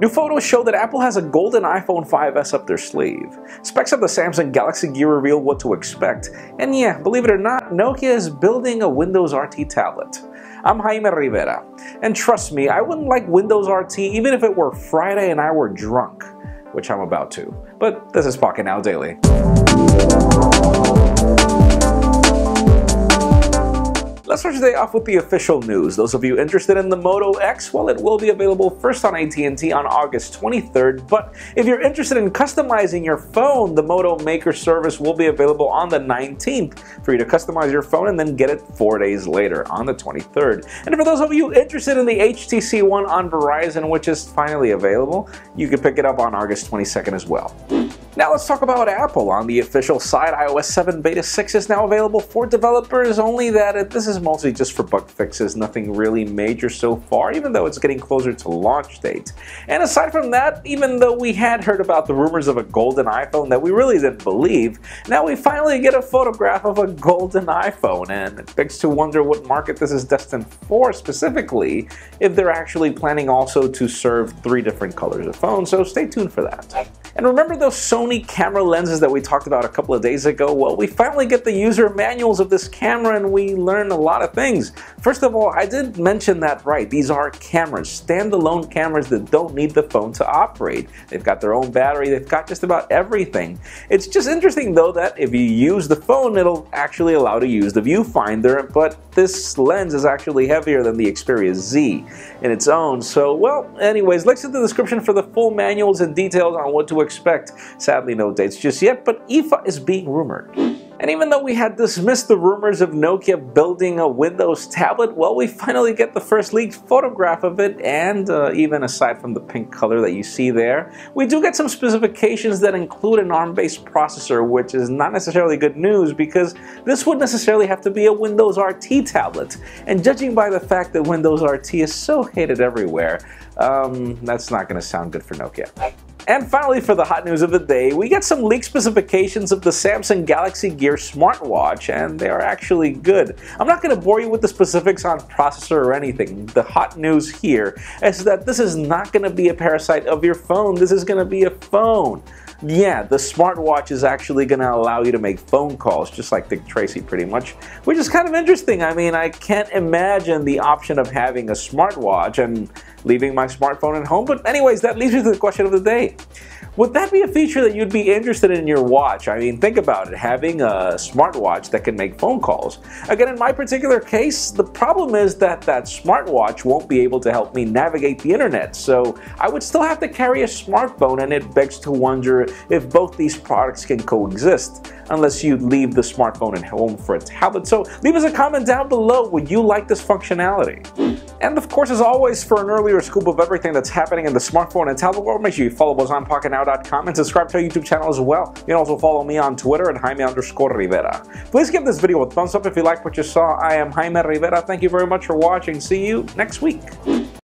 New photos show that Apple has a golden iPhone 5s up their sleeve. Specs of the Samsung Galaxy Gear reveal what to expect. And yeah, believe it or not, Nokia is building a Windows RT tablet. I'm Jaime Rivera. And trust me, I wouldn't like Windows RT even if it were Friday and I were drunk. Which I'm about to. But this is Pocketnow Daily. Let's start today off with the official news. Those of you interested in the Moto X, well, it will be available first on AT&T on August 23rd, but if you're interested in customizing your phone, the Moto Maker service will be available on the 19th for you to customize your phone and then get it 4 days later on the 23rd. And for those of you interested in the HTC One on Verizon, which is finally available, you can pick it up on August 22nd as well. Now let's talk about Apple. On the official side, iOS 7 Beta 6 is now available for developers, only that this is mostly just for bug fixes, nothing really major so far, even though it's getting closer to launch date. And aside from that, even though we had heard about the rumors of a golden iPhone that we really didn't believe, now we finally get a photograph of a golden iPhone, and it begs to wonder what market this is destined for specifically, if they're actually planning also to serve 3 different colors of phone, so stay tuned for that. And remember those Sony camera lenses that we talked about a couple of days ago? Well, we finally get the user manuals of this camera and we learn a lot of things. First of all, I did mention that right. These are cameras, standalone cameras that don't need the phone to operate. They've got their own battery, they've got just about everything. It's just interesting though that if you use the phone, it'll actually allow to use the viewfinder, but this lens is actually heavier than the Xperia Z in its own. So, well, anyways, links in the description for the full manuals and details on what to expect. Sadly, no dates just yet, but IFA is being rumored. And even though we had dismissed the rumors of Nokia building a Windows tablet, well, we finally get the first leaked photograph of it, and even aside from the pink color that you see there, we do get some specifications that include an ARM-based processor, which is not necessarily good news because this would necessarily have to be a Windows RT tablet. And judging by the fact that Windows RT is so hated everywhere, that's not going to sound good for Nokia. And finally, for the hot news of the day, we get some leaked specifications of the Samsung Galaxy Gear smartwatch, and they are actually good. I'm not going to bore you with the specifics on processor or anything. The hot news here is that this is not going to be a parasite of your phone. This is going to be a phone. Yeah, the smartwatch is actually going to allow you to make phone calls, just like Dick Tracy pretty much, which is kind of interesting. I mean, I can't imagine the option of having a smartwatch and leaving my smartphone at home, but anyways, that leads me to the question of the day. Would that be a feature that you'd be interested in your watch? I mean, think about it, having a smartwatch that can make phone calls. Again, in my particular case, the problem is that that smartwatch won't be able to help me navigate the internet, so I would still have to carry a smartphone, and it begs to wonder if both these products can coexist, unless you leave the smartphone at home for a tablet. So leave us a comment down below, would you like this functionality? And of course, as always, for an earlier scoop of everything that's happening in the smartphone and tablet world, make sure you follow us on Pocketnow.com and subscribe to our YouTube channel as well. You can also follow me on Twitter at Jaime_Rivera. Please give this video a thumbs up if you like what you saw. I am Jaime Rivera. Thank you very much for watching. See you next week.